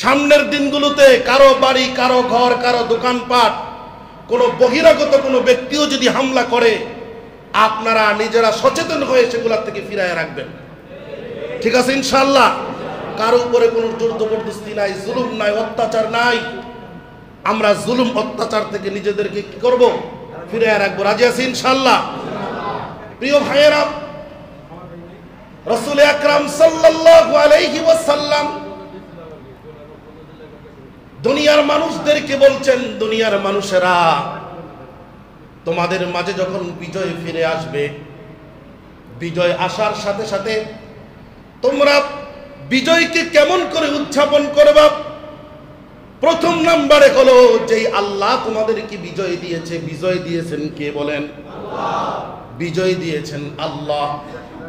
সামনের দিনগুলোতে কারো বাড়ি, কারো ঘর, কারো দোকানপাট, কোনো বহিরাগত কোনো ব্যক্তিও যদি হামলা করে, আপনারা নিজেরা সচেতন হয়ে সেগুলোর থেকে ফিরায় রাখবেন। ঠিক আছে ইনশাআল্লাহ? কারো উপরে কোনো জোর জবরদস্তি নাই, জুলুম নাই, অত্যাচার নাই। আমরা জুলুম অত্যাচার থেকে নিজেদেরকে কি করব? ফিরায় রাখবো। রাজি আছি ইনশাআল্লাহ? প্রিয় ভাইয়েরা, রাসূল আকরাম সাল্লাল্লাহু আলাইহি ওয়াসাল্লাম দুনিয়ার মানুষদেরকে বলছেন, দুনিয়ার মানুষেরা, তোমাদের মাঝে যখন বিজয় ফিরে আসবে, বিজয় আসার সাথে সাথে তোমরা বিজয়কে কেমন করে উদযাপন করবা? প্রথম নম্বরে হলো, যেই আল্লাহ তোমাদেরকে বিজয় দিয়েছে, বিজয় দিয়েছেন কে বলেন? আল্লাহ। বিজয় দিয়েছেন আল্লাহ।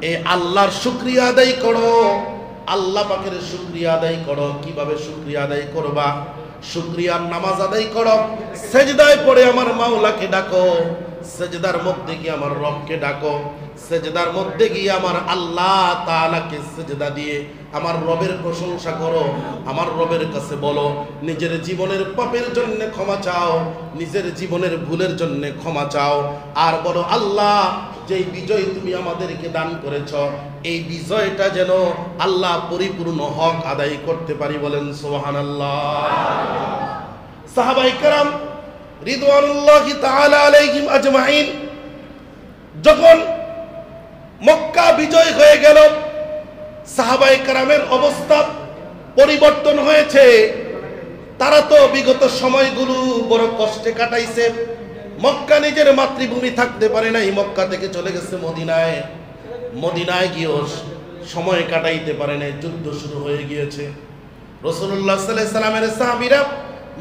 এই আল্লাহর শুকরিয়া আদায় করো, আল্লাহ পাকের শুকরিয়া আদায় করো। কিভাবে শুকরিয়া আদায় করবা? শুকরিয়ার নামাজ আদায় করো, সেজদায় পড়ে আমার মাওলাকে ডাকো, সেজদার মধ্যে গিয়ে আমার রবকে ডাকো, সেজদার মধ্যে গিয়ে আমার আল্লাহ তাআলাকে সেজদা দিয়ে আমার রবের প্রশংসা করো, আমার রবের কাছে বলো, নিজের জীবনের পাপের জন্য ক্ষমা চাও, নিজের জীবনের ভুলের জন্য ক্ষমা চাও, আর বলো আল্লাহ, যেই বিজয় তুমি আমাদেরকে দান করেছ, এই বিজয়টা যেন আল্লাহ পরিপূর্ণ হক আদায় করতে পারি। বলেন সুবহানাল্লাহ। সাহাবায়ে কেরাম রিদওয়ানুল্লাহি তাআলা আলাইহিম আজমাইন যখন মক্কা বিজয় হয়ে গেল, সাহাবায়ে কেরামের অবস্থা পরিবর্তন হয়েছে। তারা তো বিগত সময়গুলো বড় কষ্টে কাটাইছে। মক্কা নিজের মাতৃভূমি থাকতে পারে নাই, মক্কা থেকে চলে গেছে মদিনায়। মদিনায় গিয়েও সময় কাটাইতে পারে নাই, যুদ্ধ শুরু হয়ে গিয়েছে। রাসূলুল্লাহ সাল্লাল্লাহু আলাইহি সাল্লামের সাহাবীরা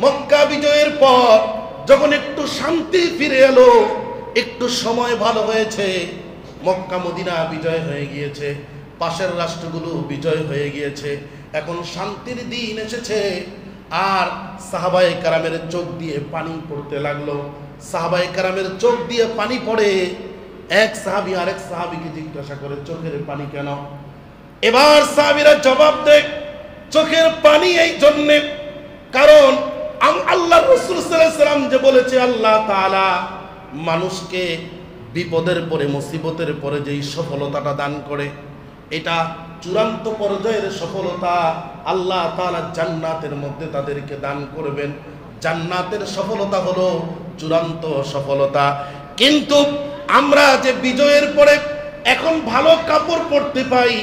মক্কা বিজয়ের পর যখন একটু শান্তি ফিরে এলো, একটু সময় ভালো হয়েছে, মক্কা মদিনা বিজয় হয়ে গিয়েছে, পাশের রাষ্ট্রগুলো বিজয় হয়ে গিয়েছে, এখন শান্তির দিন এসেছে। আর সাহাবায়ে কেরামের চোখ দিয়ে পানি পড়তে লাগলো। সাহাবায়ে কেরামের চোখ দিয়ে পানি পড়ে। এক সাহাবী আরেক সাহাবীকে জিজ্ঞাসা করে, চোখের পানি কেন? এবার সাহাবীরা জবাব দেয়, চোখের পানি এই জন্যে, কারণ আল্লাহ রাসূল সাল্লাল্লাহু আলাইহি সাল্লাম যে বলেছে, আল্লাহ তাআলা মানুষকে বিপদের পরে, মুসিবতের পরে যেই সফলতাটা দান করে, এটা চূড়ান্ত পর্যায়ের সফলতা। আল্লাহ তাআলা জান্নাতের মধ্যে তাদেরকে দান করবেন। জান্নাতের সফলতা হলো চূড়ান্ত সফলতা। কিন্তু আমরা যে বিজয়ের পরে এখন ভালো কাপড় পরতে পাই,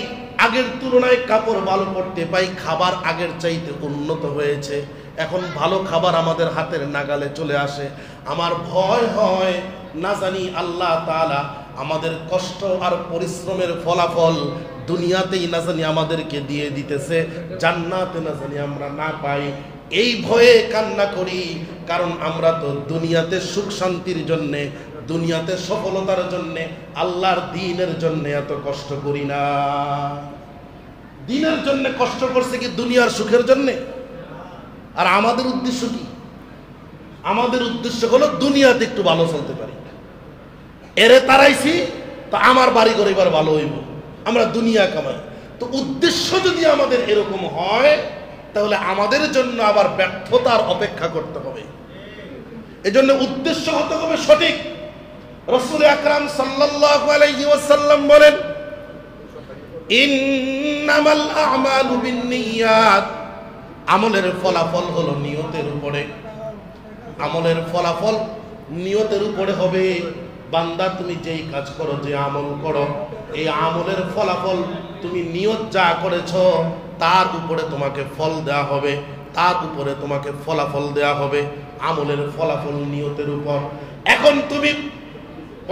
আগের তুলনায় কাপড় ভালো পরতে পাই, খাবার আগের চাইতে উন্নত হয়েছে, এখন ভালো খাবার আমাদের হাতের নাগালে চলে আসে। আমার ভয় হয় না জানি আল্লাহ তাআলা আমাদের কষ্ট আর পরিশ্রমের ফলাফল দুনিয়াতেই না জানি আমাদেরকে দিয়ে দিতেছে, জান্নাতে না জানি আমরা না পাই। এই ভয়ে কান্না করি, কারণ আমরা তো দুনিয়াতে সুখ শান্তির জন্যে, দুনিয়াতে সফলতার জন্যে, আল্লাহর দ্বীনের জন্যে এত কষ্ট করি না। দ্বীনের জন্য কষ্ট করছে কি দুনিয়ার সুখের জন্যে? আর আমাদের উদ্দেশ্য কি? আমাদের উদ্দেশ্য হলো দুনিয়াতে একটু ভালো চলতে পারি, এরে তারাইছি তো আমার বাড়ি ঘর এবার ভালো হইব, আমরা দুনিয়া কামাই। তো উদ্দেশ্য যদি আমাদের এরকম হয়, তাহলে আমাদের জন্য আবার ব্যর্থতার অপেক্ষা করতে হবে। এজন্য উদ্দেশ্য হতে হবে সঠিক। রাসূল আকরাম সাল্লাল্লাহু আলাইহি ওয়াসাল্লাম বলেন, ইন্নামাল আ'মালু বিন্নিয়াত, আমলের ফলাফল হলো নিয়তের উপরে। আমলের ফলাফল নিয়তের উপরে হবে। বান্দা তুমি যেই কাজ করো, যে আমল করো, এই আমলের ফলাফল তুমি নিয়ত যা করেছো তার উপরে তোমাকে ফল দেয়া হবে, তার উপরে তোমাকে ফলাফল দেয়া হবে। আমলের ফলাফল নিয়তের উপর। এখন তুমি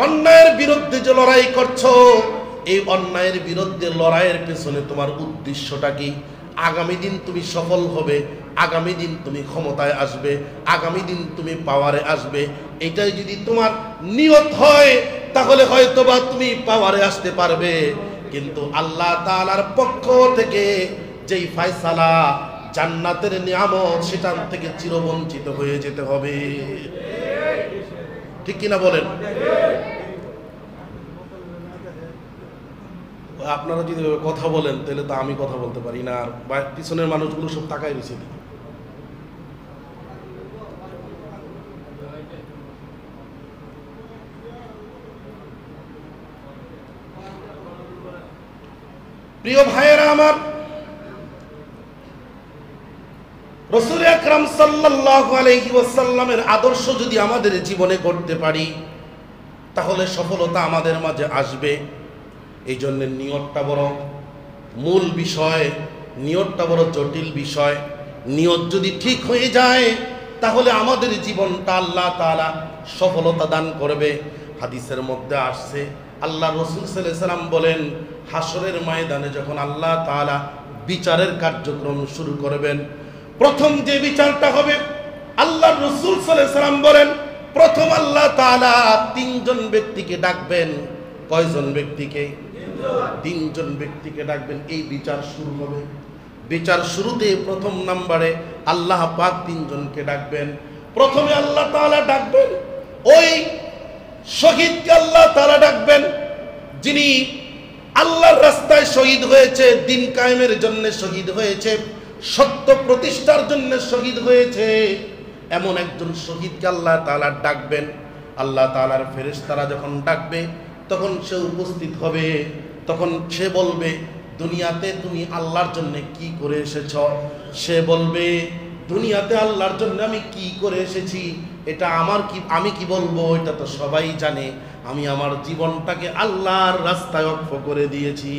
অন্যায়ের বিরুদ্ধে যে লড়াই করছো, এই অন্যায়ের বিরুদ্ধে লড়াইয়ের পেছনে তোমার উদ্দেশ্যটা কি? আগামী দিন তুমি সফল হবে, আগামী দিন তুমি ক্ষমতায় আসবে, আগামী দিন তুমি পাওয়ারে আসবে, এটাই যদি তোমার নিয়ত হয়, তাহলে হয়তোবা তুমি পাওয়ারে আসতে পারবে। কিন্তু আল্লাহ তাআলার পক্ষ থেকে যেই ফয়সালা, জান্নাতের নিয়ামত, সেটার থেকে চিরবঞ্চিত হয়ে যেতে হবে। ঠিক কিনা বলেন? আপনারা যদি কথা বলেন তাহলে তো আমি কথা বলতে পারি না, আর পিছনের মানুষগুলো সব তাকায় রয়েছে। প্রিয় ভাইয়েরা আমার, রাসূল আকরাম সাল্লাল্লাহু আলাইহি ওয়াসাল্লামের আদর্শ যদি আমাদের জীবনে করতে পারি তাহলে সফলতা আমাদের মাঝে আসবে। এই জন্য নিয়তটা বড় মূল বিষয়, নিয়তটা বড় জটিল বিষয়। নিয়ত যদি ঠিক হয়ে যায় তাহলে আমাদের জীবনটা আল্লাহ তাআলা সফলতা দান করবে। হাদিসের মধ্যে আসছে, আল্লাহ রাসূল সাল্লাল্লাহু আলাইহি ওয়াসাল্লাম বলেন, হাসরের ময়দানে যখন আল্লাহ তাআলা বিচারের কার্যক্রম শুরু করবেন, প্রথম যে বিচারটা হবে, আল্লাহ রাসূল সাল্লাল্লাহু আলাইহি ওয়াসাল্লাম বলেন, প্রথম আল্লাহ তাআলা তিনজন ব্যক্তিকে ডাকবেন। কয়জন ব্যক্তিকে? তিনজন ব্যক্তিকে ডাকবেন। এই বিচার শুরু হবে। বিচার শুরুতে প্রথম নম্বরে আল্লাহ পাক তিনজনকে ডাকবেন। প্রথমে আল্লাহ তাআলা ডাকবেন ওই শহীদকে, আল্লাহ তাআলা ডাকবেন যিনি আল্লাহর রাস্তায় শহীদ হয়েছে, দিন কায়েমের জন্য শহীদ হয়েছে, সত্য প্রতিষ্ঠার জন্য শহীদ হয়েছে। এমন একজন শহীদকে আল্লাহ তাআলা ডাকবেন। আল্লাহ তাআলার ফেরেশতারা যখন ডাকবে তখন সে উপস্থিত হবে। তখন সে বলবে, দুনিয়াতে তুমি আল্লাহর জন্য কি করে এসেছ? সে বলবে, দুনিয়াতে আল্লাহর জন্য আমি কি করে এসেছি এটা আমি কি বলবো, এটা তো সবাই জানে। আমি আমার জীবনটাকে আল্লাহর রাস্তায় ওয়াকফ করে দিয়েছি।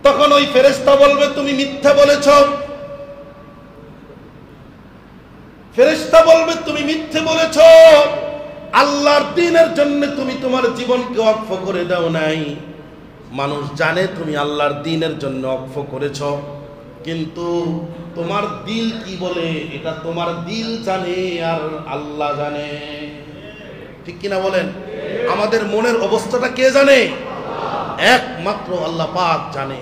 তখন ওই ফেরেশতা বলবে, তুমি মিথ্যা বলেছ। ফেরেশতা বলবে, তুমি মিথ্যে বলেছ, আল্লাহর দ্বীনের জন্য তুমি তোমার জীবনকে ওয়াকফ করে দাও নাই। মানুষ জানে তুমি আল্লাহর দ্বীনের জন্য ওয়াকফ করেছ, কিন্তু তোমার দিল কি বলে এটা তোমার দিল জানে আর আল্লাহ জানে। ঠিক কিনা বলেন? আমাদের মনের অবস্থাটা কে জানে? একমাত্র আল্লাহ পাক জানে।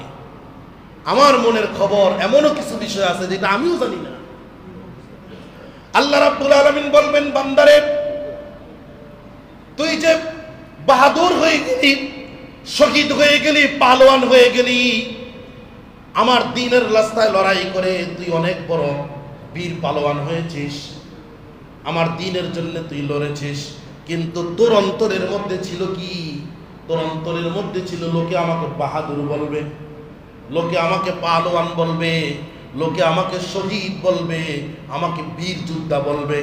আমার মনের খবর এমনও কিছু বিষয় আছে যেটা আমিও জানি না। আল্লাহ রাব্বুল আলামিন বলবেন, বান্দারে তুই যে বাহাদুর হয়ে গেলি, শহীদ হয়ে গেলি, পালোয়ান হয়ে গেলি, আমার দ্বীনের রাস্তায় লড়াই করে তুই অনেক বড় বীর পালোয়ান হয়েছিস, আমার দ্বীনের জন্য তুই লড়েছিস, কিন্তু তোর অন্তরের মধ্যে ছিল কি? তোর অন্তরের মধ্যে ছিল লোকে আমাকে বাহাদুর বলবে, লোকে আমাকে পালোয়ান বলবে, লোকে আমাকে শহীদ বলবে, আমাকে বীর যোদ্ধা বলবে।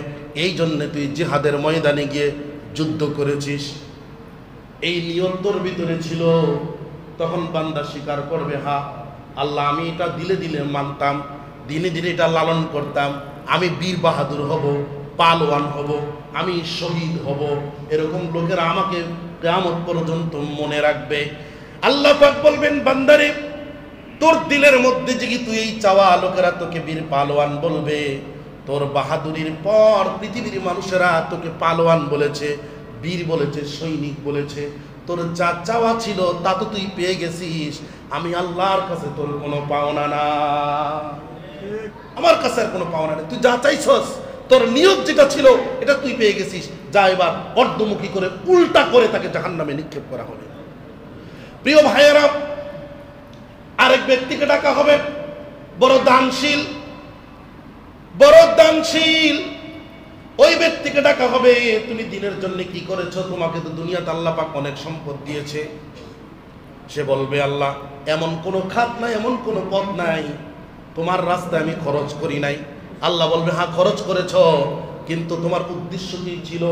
এই জন্য তুই জিহাদের ময়দানে গিয়ে যুদ্ধ করেছিস। এই নিয়ত তোর ভিতরে ছিল। তখন বান্দা স্বীকার করবে, হ্যাঁ আল্লাহ, আমি এটা দিলে দিলে মানতাম, দিনে দিনে এটা লালন করতাম, আমি বীর বাহাদুর হব, পালোয়ান হব, আমি শহীদ হব। এরকম লোকেরা আমাকে কিয়ামত পর্যন্ত মনে রাখবে। আল্লাহ পাক বলবেন, বান্দারে তোর দিলের মধ্যে যে কি তুই এই চাওয়া, লোকেরা তোকে বীর পালোয়ান বলবে, তোর বাহাদুরির পর পৃথিবীর মানুষেরা তোকে পালোয়ান বলেছে, বীর বলেছে, সৈনিক বলেছে। তোর যা চাওয়া ছিল তা তো তুই পেয়ে গেছিস। আমি আল্লাহর কাছে তোর কোনো পাওনা না, আমার কাছে আর কোনো পাওনা নেই। তুই যা চাইছস, তোর নিয়ত যেটা ছিল এটা তুই পেয়ে গেছিস। যা এবার অর্ধমুখী করে উল্টা করে তাকে জাহান্নামে নিক্ষেপ করা হবে। প্রিয় ভাইয়েরা, আরেক ব্যক্তিকে ডাকা হবে, বড় দানশীল, বড় দানশীল। ওই ব্যক্তিকে ডাকা হবে, তুমি দ্বীনের জন্য কি করেছো? তোমাকে তো দুনিয়াতে আল্লাহ পাক অনেক সম্পদ দিয়েছে। সে বলবে, আল্লাহ, এমন কোনো খাত নাই, এমন কোনো পথ নাই তোমার রাস্তায় আমি খরচ করি নাই। আল্লাহ বলবে, হ্যাঁ খরচ করেছ, কিন্তু তোমার উদ্দেশ্য কি ছিল?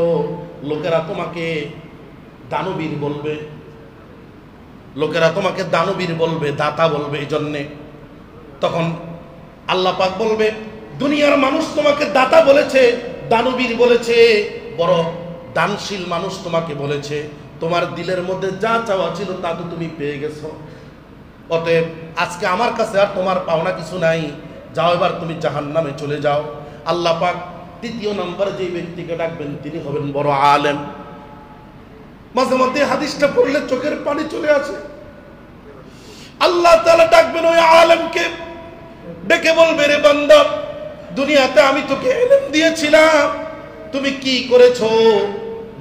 লোকেরা তোমাকে দানবীর বলবে, লোকেরা তোমাকে দানবীর বলবে, দাতা বলবে, এই জন্যে। তখন আল্লাহ পাক বলবে, দুনিয়ার মানুষ তোমাকে দাতা বলেছে, দানবীর বলেছে, বড় দানশীল মানুষ তোমাকে বলেছে, তোমার দিলের মধ্যে যা চাওয়া ছিল তা তো তুমি পেয়ে গেছো। অতএব আজকে আমার কাছে আর তোমার পাওনা কিছু নাই, যাও এবার তুমি জাহান্নামে চলে যাও। আল্লাহ পাক তৃতীয় নম্বরে যে ব্যক্তিকে ডাকবেন তিনি হবেন বড় আলেম। মাঝে মধ্যে হাদিসটা পড়লে চোখের পানি চলে আসে। আল্লাহ তাআলা ডাকবেন ওই আলেমকে, ডেকে বলবে, রে বান্দা, দুনিয়াতে আমি তোকে ইলম দিয়েছিলাম, তুমি কি করেছো?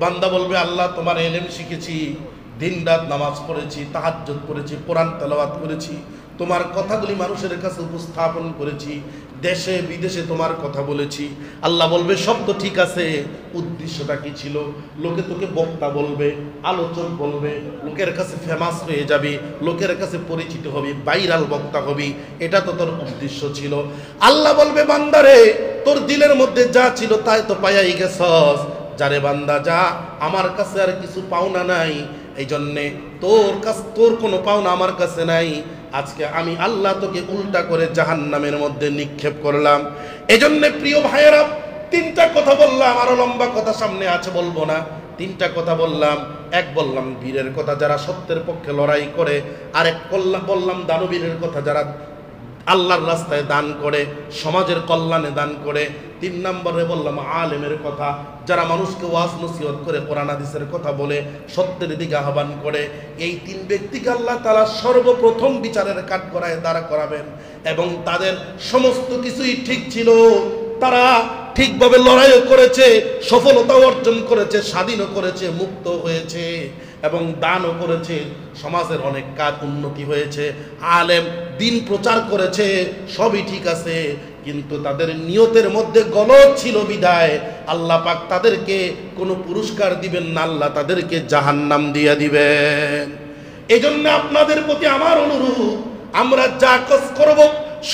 বান্দা বলবে, আল্লাহ তোমার ইলম শিখেছি, দিন রাত নামাজ পড়েছি, তাহাজ্জুদ করেছি, কোরআন তেলাওয়াত করেছি, তোমার কথাগুলি মানুষের কাছে উপস্থাপন করেছি, দেশে বিদেশে তোমার কথা বলেছি। আল্লাহ বলবে সব তো ঠিক আছে, উদ্দেশ্যটা কি ছিল? লোকে তোকে বক্তা বলবে, আলোচক বলবে, লোকের কাছে ফেমাস হয়ে যাবে, লোকের কাছে পরিচিত হবি, ভাইরাল বক্তা হবি, এটা তো তোর উদ্দেশ্য ছিল। আল্লাহ বলবে বান্দারে তোর দিলের মধ্যে যা ছিল তাই তো পাইয়াই গেছস। যারে বান্দা যা, আমার কাছে আর কিছু পাওনা নাই, এই জন্যে তোর কোনো পাওনা আমার কাছে নাই। আজকে আমি আল্লাহ তোকে উল্টা করে জাহান্নামের মধ্যে নিক্ষেপ করলাম। এজন্য প্রিয় ভাইয়েরা, তিনটা কথা বললাম, আরো লম্বা কথা সামনে আছে, বলবো না। তিনটা কথা বললাম। এক বললাম বীরের কথা যারা সত্যের পক্ষে লড়াই করে, আরেক বললাম দানবীরের কথা যারা আল্লাহর রাস্তায় দান করে, সমাজের কল্যাণে দান করে। 3 নম্বরে বললাম আলেমের কথা, যারা মানুষকে ওয়াজ নসিহত করে, কোরআন হাদিসের কথা বলে, সত্যের দিকে আহ্বান করে। এই 3 ব্যক্তিকে আল্লাহ তাআলা সর্বপ্রথম বিচারের কাঠগড়ায় দাঁড়া করাবেন, এবং তাদের সমস্ত কিছুই ঠিক ছিল। তারা ঠিকভাবে লড়াইও করেছে, সফলতা অর্জন করেছে, স্বাধীনও করেছে, মুক্ত হয়েছে, এবং দানও করেছে, সমাজের অনেক কাজ উন্নতি হয়েছে, আলেম দিন প্রচার করেছে, সবই ঠিক আছে। কিন্তু তাদের নিয়তের মধ্যে গলদ ছিল বিদায় আল্লাহ পাক তাদেরকে কোনো পুরস্কার দিবেন না, আল্লাহ তাদেরকে জাহান্নাম দিয়ে দিবেন। এই জন্য আপনাদের প্রতি আমার অনুরোধ, আমরা যা কাজ করব,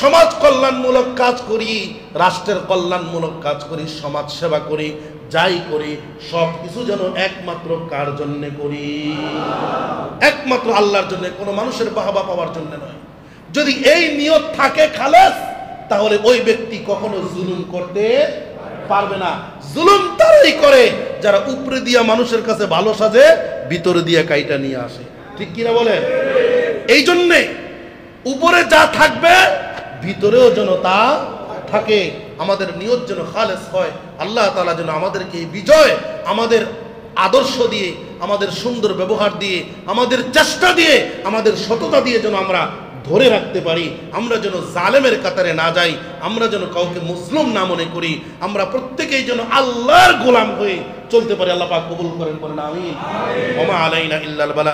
সমাজ কল্যাণমূলক কাজ করি, রাষ্ট্রের কল্যাণমূলক কাজ করি, সমাজ সেবা করি, যাই করি সব কিছু যেন একমাত্র কার জন্য করি? একমাত্র আল্লাহর জন্য, কোনো মানুষের বাহবা পাওয়ার জন্য নয়। যদি এই নিয়ত থাকে খালেস, তাহলে ওই ব্যক্তি কখনো জুলুম করতে পারবে না। জুলুম তারাই করে যারা উপরে দিয়া মানুষের কাছে ভালো সাজে, ভিতরে দিয়া কাইটা নিয়ে আসে। ঠিক কিনা বলে? এই জন্যে উপরে যা থাকবে ভিতরেও যেন তা থাকে। আমাদের নিয়ত যেন খালেস হয়। আল্লাহ তাআলা যেন আমাদেরকে এই বিজয়, আমাদের আদর্শ দিয়ে, আমাদের সুন্দর ব্যবহার দিয়ে, আমাদের চেষ্টা দিয়ে, আমাদের সততা দিয়ে যেন আমরা ধরে রাখতে পারি। আমরা যেন জালেমের কাতারে না যাই, আমরা যেন কাউকে মুসলিম না মনে করি, আমরা প্রত্যেকেই যেন আল্লাহর গোলাম হয়ে চলতে পারি। আল্লাহ পাক কবুল করেন, বলেন আমিন। ওয়া মা আলাইনা ইল্লাল বালাগ।